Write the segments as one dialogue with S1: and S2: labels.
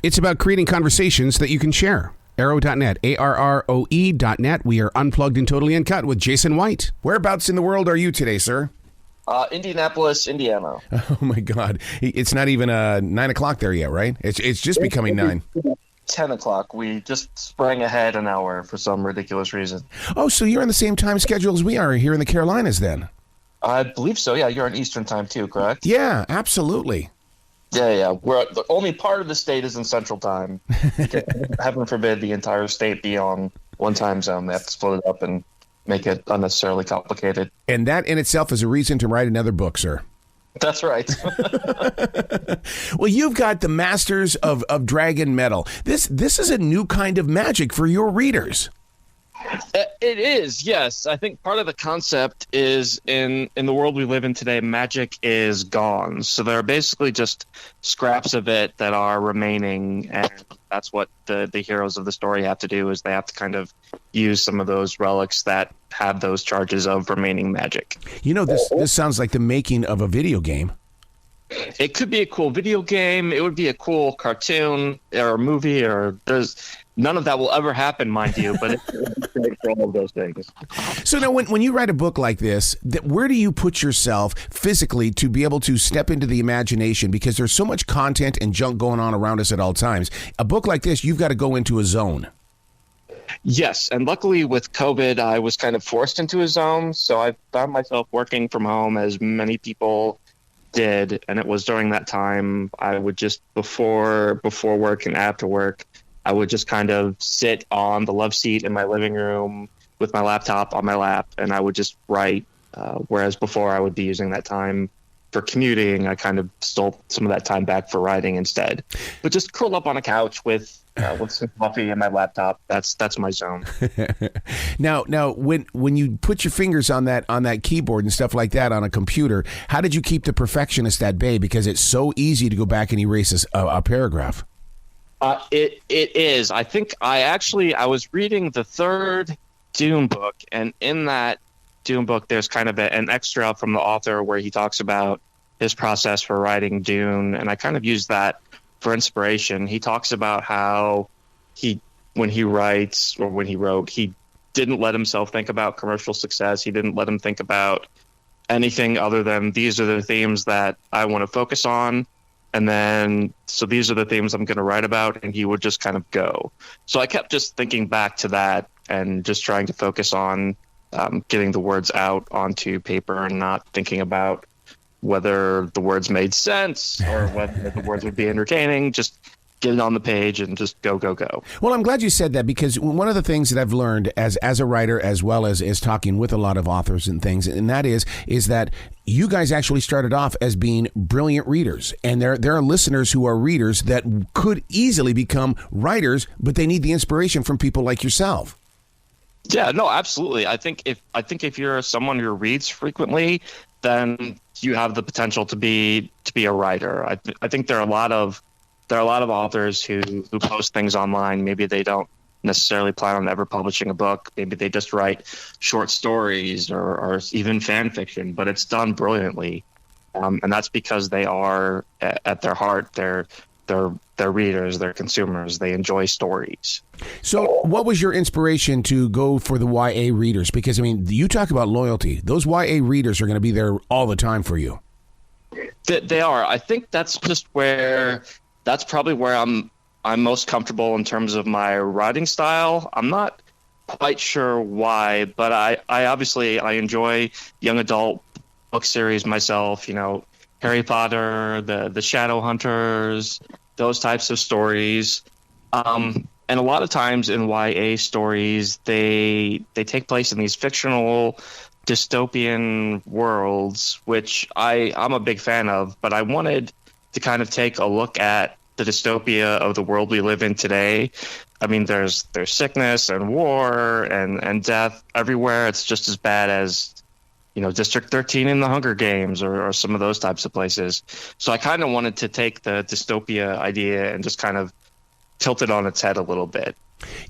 S1: It's about creating conversations that you can share. Arrow.net, ARROE.net. We are unplugged and totally uncut with Jason White.
S2: Whereabouts in the world are you today, sir?
S3: Indianapolis, Indiana.
S2: Oh, my God. It's not even 9 o'clock there yet, right? It's just becoming 9.
S3: 10 o'clock. We just sprang ahead an hour for some ridiculous reason.
S2: Oh, so you're on the same time schedule as we are here in the Carolinas then? I
S3: believe so, yeah. You're on Eastern time too, correct?
S2: Yeah, absolutely.
S3: Yeah. We're the only part of the state is in Central time. Heaven forbid the entire state be on one time zone. They have to split it up and make it unnecessarily complicated.
S2: And that in itself is a reason to write another book, sir.
S3: That's right.
S2: Well, you've got the Masters of Dragon Metal. This is a new kind of magic for your readers.
S3: It is, yes. I think part of the concept is in the world we live in today, magic is gone. So there are basically just scraps of it that are remaining, and that's what the heroes of the story have to do, is they have to kind of use some of those relics that have those charges of remaining magic.
S2: You know, this sounds like the making of a video game.
S3: It could be a cool video game. It would be a cool cartoon or a movie, or none of that will ever happen, mind you, but it's all of those things.
S2: So now when you write a book like this, where do you put yourself physically to be able to step into the imagination? Because there's so much content and junk going on around us at all times. A book like this, you've got to go into a zone.
S3: Yes, and luckily with COVID, I was kind of forced into a zone, so I found myself working from home as many people did, and it was during that time I would just before work and after work, I would just kind of sit on the love seat in my living room with my laptop on my lap, and I would just write, whereas before I would be using that time for commuting. I kind of stole some of that time back for writing instead, but just curl up on a couch with some coffee and my laptop. That's my zone.
S2: Now, when you put your fingers on that keyboard and stuff like that on a computer, how did you keep the perfectionist at bay? Because it's so easy to go back and erase a paragraph.
S3: It is. I think I was reading the third Dune book, and in that Dune book, there's kind of an extra from the author where he talks about his process for writing Dune, and I kind of used that for inspiration. He talks about how when he wrote, he didn't let himself think about commercial success. He didn't let him think about anything other than these are the themes that I want to focus on. And then, so these are the themes I'm going to write about, and he would just kind of go. So I kept just thinking back to that and just trying to focus on getting the words out onto paper and not thinking about whether the words made sense or whether the words would be entertaining. Just get it on the page and just go.
S2: Well, I'm glad you said that, because one of the things that I've learned as a writer, as well as talking with a lot of authors and things, and that is that you guys actually started off as being brilliant readers, and there are listeners who are readers that could easily become writers, but they need the inspiration from people like yourself.
S3: Yeah, no, absolutely. I think if you're someone who reads frequently, then you have the potential to be a writer. I think there are a lot of authors who post things online. Maybe they don't necessarily plan on ever publishing a book. Maybe they just write short stories or even fan fiction, but it's done brilliantly. And that's because they are, at their heart, they're readers, they're consumers, they enjoy stories.
S2: So what was your inspiration to go for the YA readers? Because, I mean, you talk about loyalty. Those YA readers are going to be there all the time for you.
S3: They are. I think that's probably where I'm most comfortable in terms of my writing style. I'm not quite sure why, but I obviously enjoy young adult book series myself, Harry Potter, the Shadowhunters, those types of stories. And a lot of times in YA stories, they take place in these fictional dystopian worlds, which I'm a big fan of, but I wanted to kind of take a look at the dystopia of the world we live in today. I mean, there's sickness and war and death everywhere. It's just as bad as, District 13 in the Hunger Games or some of those types of places. So I kind of wanted to take the dystopia idea and just kind of tilt it on its head a little bit.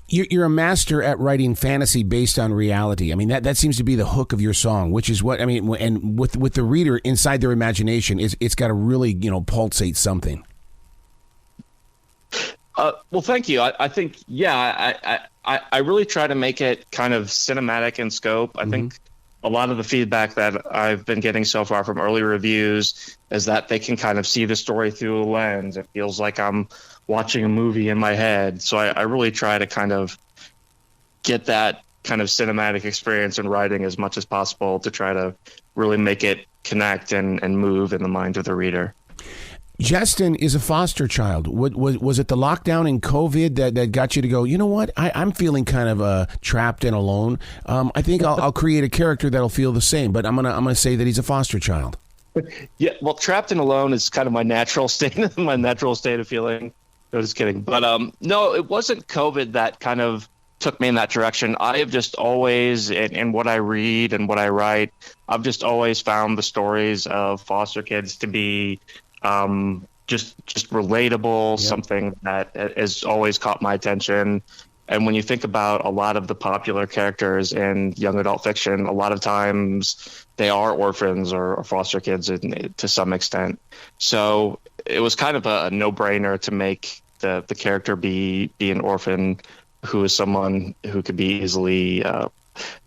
S2: You're a master at writing fantasy based on reality. I mean, that seems to be the hook of your song, which is what, I mean, and with the reader inside their imagination, it's got to really, pulsate something.
S3: Well, thank you. I think, yeah, I really try to make it kind of cinematic in scope. I think a lot of the feedback that I've been getting so far from early reviews is that they can kind of see the story through a lens. It feels like I'm watching a movie in my head. So I really try to kind of get that kind of cinematic experience in writing as much as possible to try to really make it connect and move in the mind of the reader.
S2: Jestin is a foster child. Was it the lockdown and COVID that got you to go, you know what, I'm feeling kind of trapped and alone. I think I'll create a character that'll feel the same, but I'm gonna say that he's a foster child.
S3: Yeah, well, trapped and alone is kind of my natural state of feeling. No, just kidding. But no, it wasn't COVID that kind of took me in that direction. I have just always, in what I read and what I write, I've just always found the stories of foster kids to be just relatable, something that has always caught my attention. And when you think about a lot of the popular characters in young adult fiction, a lot of times they are orphans or foster kids to some extent. So it was kind of a no-brainer to make the character be an orphan who is someone who could be easily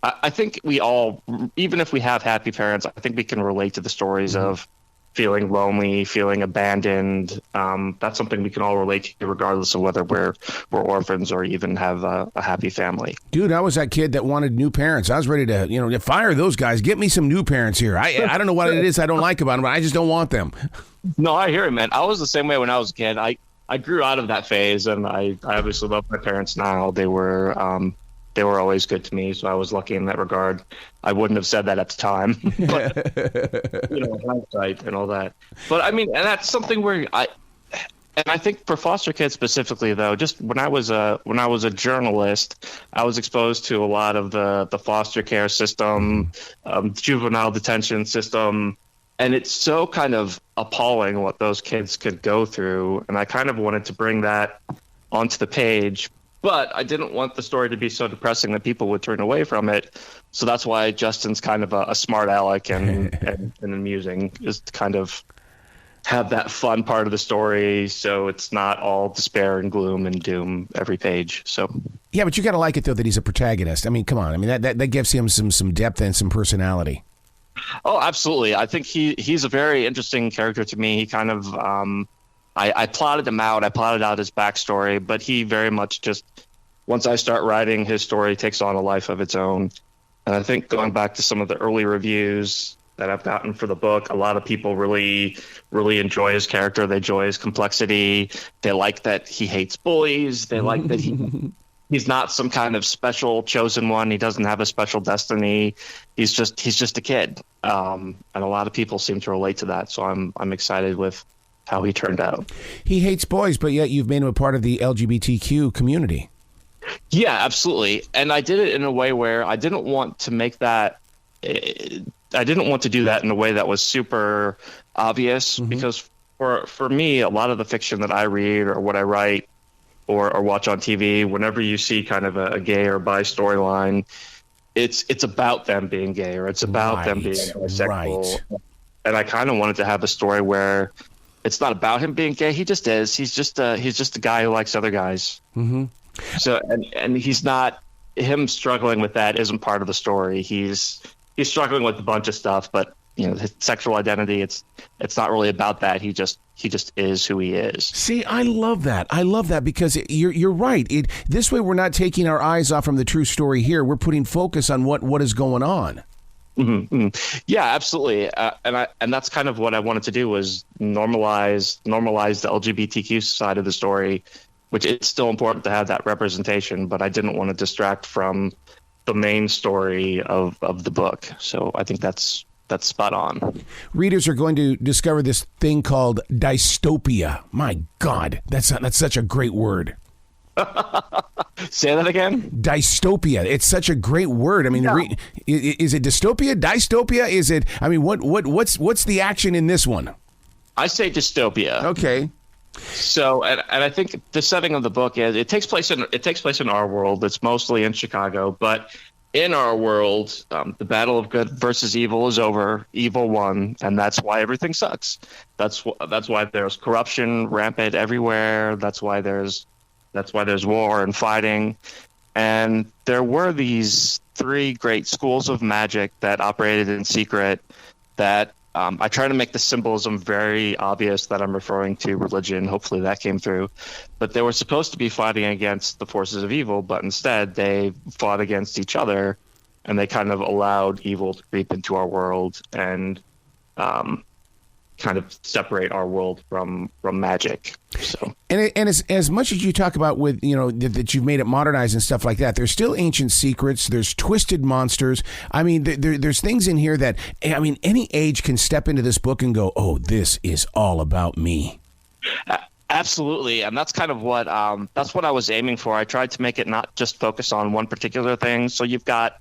S3: I think we all, even if we have happy parents, I think we can relate to the stories of feeling lonely, feeling abandoned. That's something we can all relate to, regardless of whether we're orphans or even have a happy family.
S2: Dude, I was that kid that wanted new parents. I was ready to, fire those guys. Get me some new parents here. I don't know what it is I don't like about them, but I just don't want them.
S3: No, I hear it, man. I was the same way when I was a kid. I grew out of that phase, and I obviously love my parents now. They were always good to me, so I was lucky in that regard. I wouldn't have said that at the time, but hindsight and all that. But I mean, and that's something where I think for foster kids specifically, though, just when I was a journalist, I was exposed to a lot of the foster care system, juvenile detention system, and it's so kind of appalling what those kids could go through. And I kind of wanted to bring that onto the page. But I didn't want the story to be so depressing that people would turn away from it. So that's why Justin's kind of a smart aleck and amusing, is to kind of have that fun part of the story, so it's not all despair and gloom and doom every page. So
S2: yeah, but you got to like it, though, that he's a protagonist. I mean, come on. I mean, that gives him some depth and some personality.
S3: Oh, absolutely. I think he's a very interesting character to me. He kind of I plotted him out. I plotted out his backstory, but he very much just, once I start writing, his story takes on a life of its own. And I think going back to some of the early reviews that I've gotten for the book, a lot of people really, really enjoy his character. They enjoy his complexity. They like that he hates bullies. They like that he's not some kind of special chosen one. He doesn't have a special destiny. He's just a kid. And a lot of people seem to relate to that. So I'm excited with how he turned out.
S2: He hates boys, but yet you've made him a part of the LGBTQ community.
S3: Yeah, absolutely. And I did it in a way where I didn't want to make that. I didn't want to do that in a way that was super obvious, because for me, a lot of the fiction that I read or what I write or watch on TV, whenever you see kind of a gay or bi storyline, it's about them being gay, or it's about them being homosexual. Right. And I kind of wanted to have a story where it's not about him being gay. He just is. He's just a guy who likes other guys. Mm-hmm. So and he's not, him struggling with that isn't part of the story. He's struggling with a bunch of stuff, but his sexual identity, it's not really about that. He just is who he is.
S2: See, I love that. Because you're right. This way we're not taking our eyes off from the true story here. We're putting focus on what is going on.
S3: Mm-hmm. Yeah, absolutely. And that's kind of what I wanted to do, was normalize the LGBTQ side of the story, which it's still important to have that representation, but I didn't want to distract from the main story of the book. So I think that's spot on.
S2: Readers are going to discover this thing called dystopia. My God, that's such a great word.
S3: Say that again.
S2: Dystopia. It's such a great word. I mean, is it dystopia? Dystopia? Is it? I mean, what's the action in this one?
S3: I say dystopia.
S2: Okay.
S3: So, and I think the setting of the book is it takes place in our world. It's mostly in Chicago, but in our world, the battle of good versus evil is over. Evil won, and that's why everything sucks. That's why there's corruption rampant everywhere. That's why there's That's why there's war and fighting. And there were these 3 great schools of magic that operated in secret that I try to make the symbolism very obvious that I'm referring to religion. Hopefully that came through. But they were supposed to be fighting against the forces of evil, but instead they fought against each other, and they kind of allowed evil to creep into our world and kind of separate our world from magic. So,
S2: and as much as you talk about with, you know, that you've made it modernized and stuff like that, there's still ancient secrets. There's twisted monsters. I mean, there's things in here that, I mean, any age can step into this book and go, oh, this is all about me.
S3: Absolutely, and that's kind of what I was aiming for. I tried to make it not just focus on one particular thing. So you've got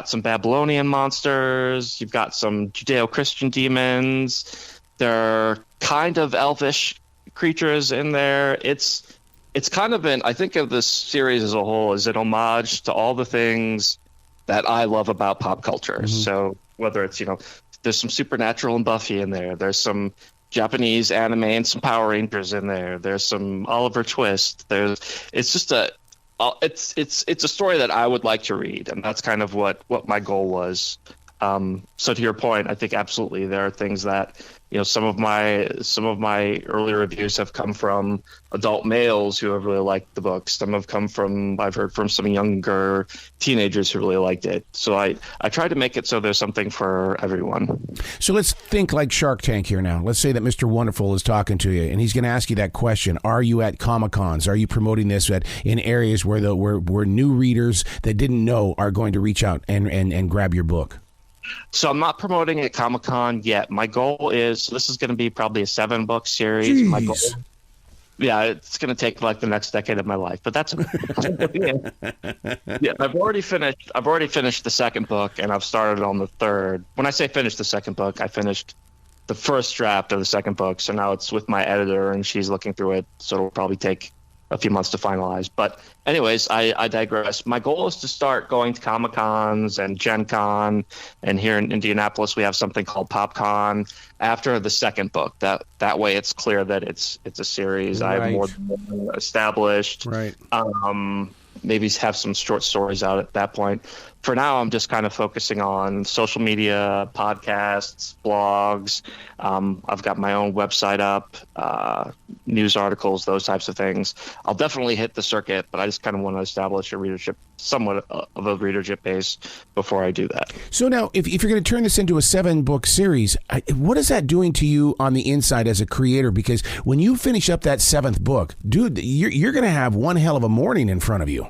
S3: some Babylonian monsters, you've got some Judeo-Christian demons. There are kind of elvish creatures in there. It's kind of I think of this series as a whole as an homage to all the things that I love about pop culture. Mm-hmm. So whether it's, you know, there's some Supernatural and Buffy in there. There's some Japanese anime and some Power Rangers in there. There's some Oliver Twist. It's a story that I would like to read, and that's kind of what my goal was. So to your point, I think absolutely there are things that, you know, some of my early reviews have come from adult males who have really liked the book. Some have come from, I've heard from some younger teenagers who really liked it. So I try to make it so there's something for everyone. So
S2: let's think like Shark Tank here now. Let's say that Mr. Wonderful is talking to you and he's going to ask you that question. Are you at Comic-Cons? Are you promoting this in areas where new readers that didn't know are going to reach out and grab your book?
S3: So I'm not promoting at Comic-Con yet. My goal is, this is going to be probably a 7-book series.
S2: Jeez.
S3: My goal, yeah, it's going to take like the next decade of my life, but that's yeah. I've already finished the 2nd book, and I've started on the 3rd. When I say finish the 2nd book, I finished the first draft of the 2nd book. So now it's with my editor, and she's looking through it. So it'll probably take a few months to finalize. But anyways, I digress. My goal is to start going to Comic-Cons and Gen Con, and here in Indianapolis we have something called PopCon after the 2nd book. That way it's clear that it's a series.
S2: Right.
S3: I have more established.
S2: Right.
S3: Maybe have some short stories out at that point. For now, I'm just kind of focusing on social media, podcasts, blogs. I've got my own website up, news articles, those types of things. I'll definitely hit the circuit, but I just kind of want to establish somewhat of a readership base before I do that.
S2: So now, if you're going to turn this into a 7-book series, what is that doing to you on the inside as a creator? Because when you finish up that 7th book, dude, you're going to have one hell of a morning in front of you.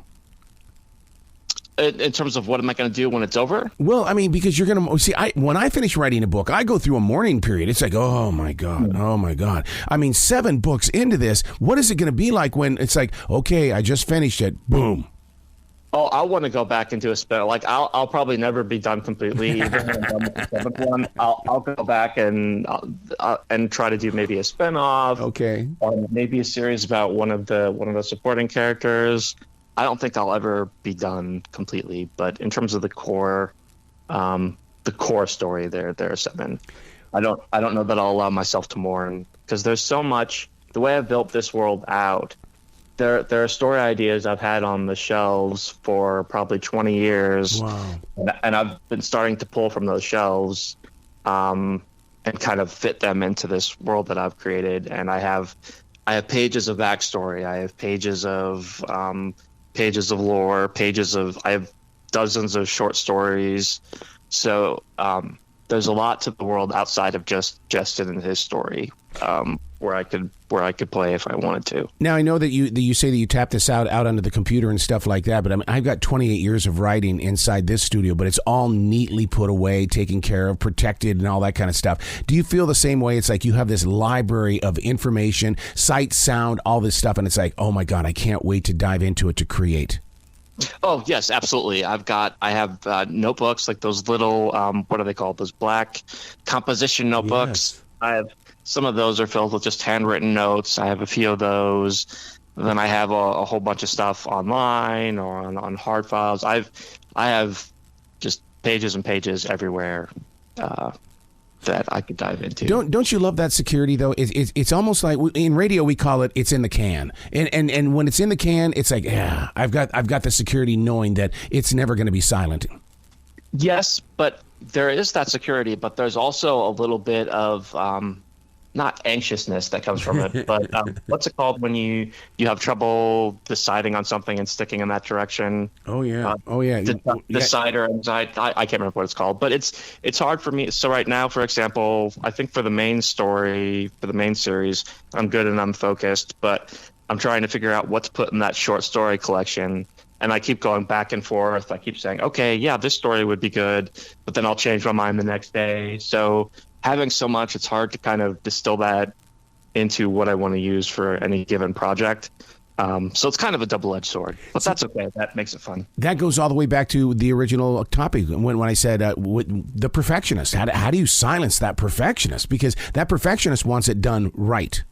S3: In terms of what am I going to do when it's over?
S2: Well, I mean, because you're going to see, when I finish writing a book, I go through a mourning period. It's like, oh my God. I mean, 7 books into this, what is it going to be like when it's like, okay, I just finished it, boom.
S3: Oh, I want to go back and do a spin. Like I'll probably never be done completely. Even when I'm done with the 7th one, I'll go back and try to do maybe a spinoff.
S2: Okay.
S3: Or maybe a series about one of the supporting characters. I don't think I'll ever be done completely, but in terms of the core story, there are 7. I don't know that I'll allow myself to mourn because there's so much. The way I've built this world out, there are story ideas I've had on the shelves for probably 20 years.
S2: Wow.
S3: And I've been starting to pull from those shelves, and kind of fit them into this world that I've created. And I have pages of backstory. I have pages of lore, I have dozens of short stories. So there's a lot to the world outside of just Jestin and his story, where I could play if I wanted to.
S2: Now, I know that you say that you tap this out onto the computer and stuff like that, but I've got 28 years of writing inside this studio, but it's all neatly put away, taken care of, protected, and all that kind of stuff. Do you feel the same way? It's like you have this library of information, sight, sound, all this stuff, and it's like, oh my God, I can't wait to dive into it to create.
S3: Oh yes, absolutely. I have notebooks, like those little what are they called? Those black composition notebooks. Yes. I have some of those are filled with just handwritten notes. I have a few of those. Then I have a whole bunch of stuff online or on hard files. I have just pages and pages everywhere. that I could dive into.
S2: Don't you love that security though? It's almost like in radio we call it it's in the can, and when it's in the can, it's like I've got the security knowing that it's never going to be silent.
S3: Yes, but there is that security, but there's also a little bit of not anxiousness that comes from it, but what's it called when you have trouble deciding on something and sticking in that direction? Decider anxiety. I can't remember what it's called, but it's hard for me. So right now, for example, I think for the main story, for the main series, I'm good and I'm focused, but I'm trying to figure out what to put in that short story collection. And I keep going back and forth. I keep saying, okay, yeah, this story would be good, but then I'll change my mind the next day. So having so much, it's hard to kind of distill that into what I want to use for any given project. So it's kind of a double-edged sword, but that's okay. That makes it fun.
S2: That goes all the way back to the original topic when I said the perfectionist. How do you silence that perfectionist? Because that perfectionist wants it done right.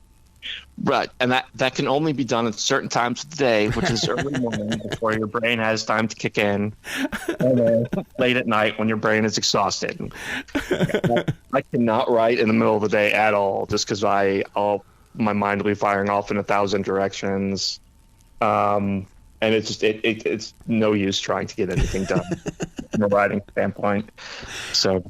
S3: Right, and that can only be done at certain times of the day, which is early morning before your brain has time to kick in, and then late at night when your brain is exhausted. I cannot write in the middle of the day at all, just because my mind will be firing off in 1,000 directions, and it's no use trying to get anything done from a writing standpoint. So.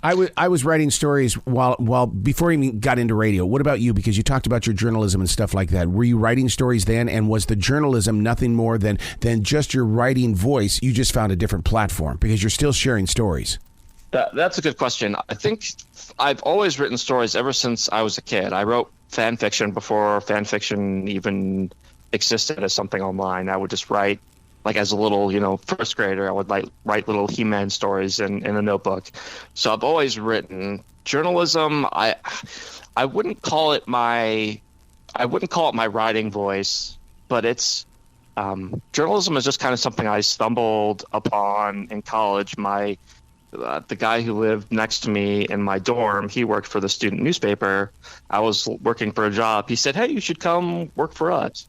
S2: I was writing stories while before you even got into radio. What about you? Because you talked about your journalism and stuff like that. Were you writing stories then? And was the journalism nothing more than just your writing voice? You just found a different platform because you're still sharing stories.
S3: That's a good question. I think I've always written stories ever since I was a kid. I wrote fan fiction before fan fiction even existed as something online. I would just write. Like as a little, first grader, I would write little He-Man stories in a notebook. So I've always written journalism. I wouldn't call it my writing voice, but it's journalism is just kind of something I stumbled upon in college. The guy who lived next to me in my dorm, he worked for the student newspaper. I was working for a job. He said, "Hey, you should come work for us."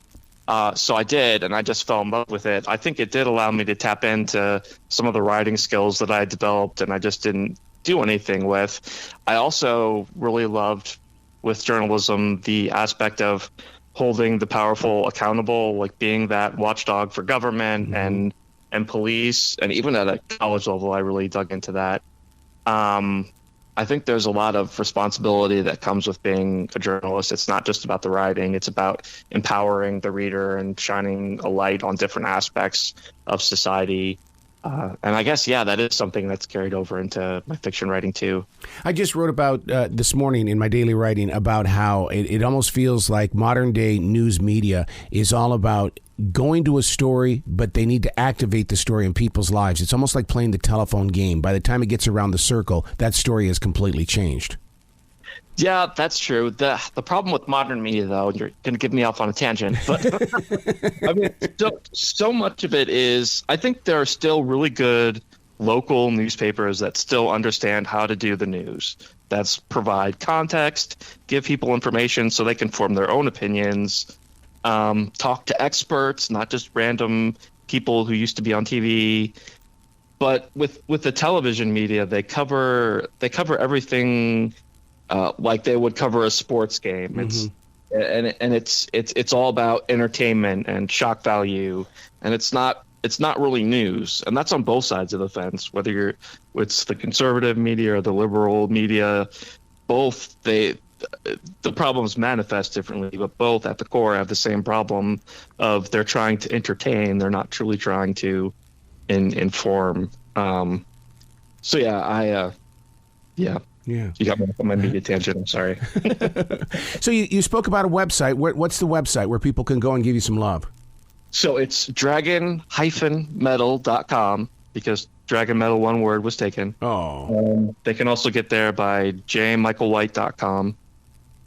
S3: So I did, and I just fell in love with it. I think it did allow me to tap into some of the writing skills that I developed and I just didn't do anything with. I also really loved with journalism the aspect of holding the powerful accountable, like being that watchdog for government and police, and even at a college level, I really dug into that. I think there's a lot of responsibility that comes with being a journalist. It's not just about the writing. It's about empowering the reader and shining a light on different aspects of society. And I guess, that is something that's carried over into my fiction writing, too.
S2: I just wrote about this morning in my daily writing about how it almost feels like modern day news media is all about going to a story, but they need to activate the story in people's lives. It's almost like playing the telephone game. By the time it gets around the circle, that story has completely changed.
S3: Yeah, that's true. The problem with modern media, though, you're going to get me off on a tangent, but I mean, so much of it is, I think there are still really good local newspapers that still understand how to do the news. That's provide context, give people information so they can form their own opinions, talk to experts, not just random people who used to be on TV. But with the television media, they cover everything like they would cover a sports game. It's all about entertainment and shock value, and it's not really news. And that's on both sides of the fence, whether it's the conservative media or the liberal media. Both the problems manifest differently, but both at the core have the same problem of they're trying to entertain. They're not truly trying to inform. So yeah. You got me on my media tangent. I'm sorry.
S2: So you spoke about a website. What's the website where people can go and give you some love?
S3: So it's dragon-metal.com because Dragon Metal, one word, was taken.
S2: Oh.
S3: They can also get there by jmichaelwhite.com.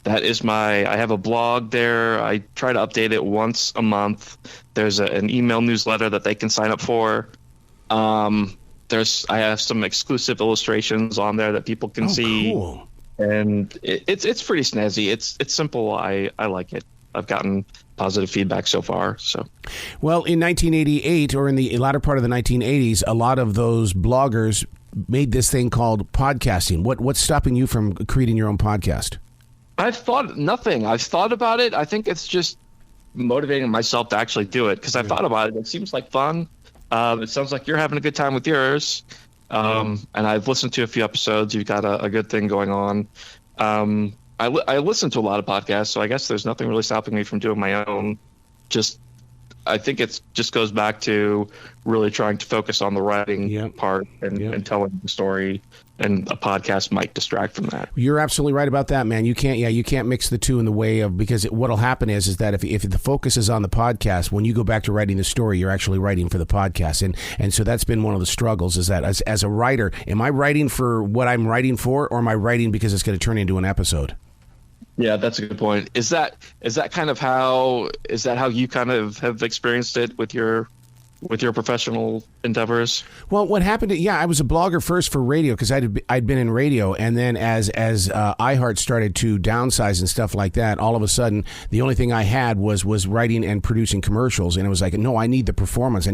S3: That is I have a blog there. I try to update it once a month. There's an email newsletter that they can sign up for. I have some exclusive illustrations on there that people can see.
S2: Cool.
S3: And it's pretty snazzy. It's simple. I like it. I've gotten positive feedback so far. So,
S2: well, in 1988 or in the latter part of the 1980s, a lot of those bloggers made this thing called podcasting. What's stopping you from creating your own podcast?
S3: I've thought nothing. I've thought about it. I think it's just motivating myself to actually do it because I've thought about it. It seems like fun. It sounds like you're having a good time with yours. And I've listened to a few episodes. You've got a good thing going on. I listen to a lot of podcasts, so I guess there's nothing really stopping me from doing my own. I think it just goes back to really trying to focus on the writing part and telling the story, and a podcast might distract from that.
S2: You're absolutely right about that, man. You can't mix the two in the way of, because what'll happen is that if the focus is on the podcast, when you go back to writing the story, you're actually writing for the podcast, and so that's been one of the struggles. Is that as a writer, am I writing for what I'm writing for, or am I writing because it's going to turn into an episode?
S3: Yeah, that's a good point. Is that how you kind of have experienced it with your professional endeavors?
S2: Well, what happened? I was a blogger first for radio because I'd been in radio, and then as iHeart started to downsize and stuff like that, all of a sudden the only thing I had was writing and producing commercials, and it was like, no, I need the performance.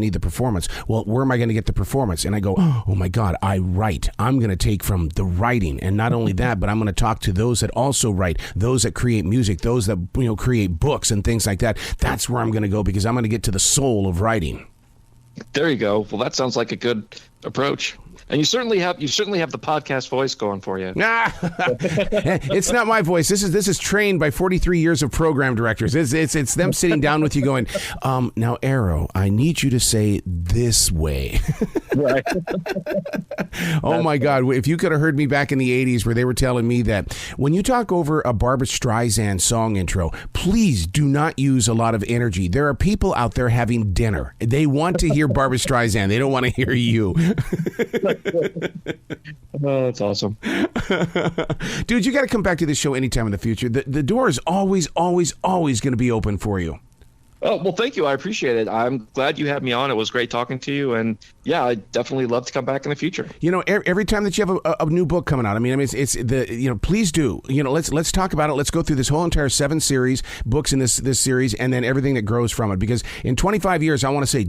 S2: Well, where am I going to get the performance? And I go, oh my God, I write. I'm going to take from the writing, and not only that, but I'm going to talk to those that also write, those that create music, those that create books and things like that. That's where I'm going to go, because I'm going to get to the soul of writing.
S3: There you go. Well, that sounds like a good approach. And you certainly have the podcast voice going for you.
S2: It's not my voice. This is trained by 43 years of program directors. It's them sitting down with you going, now, Arrow, I need you to say this way.
S3: Right.
S2: Oh my God. If you could have heard me back in the 80s where they were telling me that when you talk over a Barbra Streisand song intro, please do not use a lot of energy. There are people out there having dinner. They want to hear Barbra Streisand. They don't want to hear you.
S3: Oh, that's awesome.
S2: Dude, you got to come back to this show anytime in the future. The door is always going to be open for you.
S3: Oh, well, thank you. I appreciate it. I'm glad you had me on. It was great talking to you. And yeah, I'd definitely love to come back in the future.
S2: Every time that you have a new book coming out, it's please do. Let's talk about it. Let's go through this whole entire 7 books in this series, and then everything that grows from it. Because in 25 years, I want to say,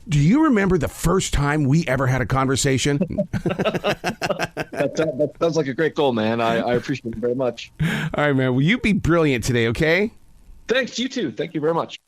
S2: do you remember the first time we ever had a conversation?
S3: That sounds like a great goal, man. I appreciate it very much.
S2: All right, man. Will you be brilliant today, okay?
S3: Thanks. You too. Thank you very much.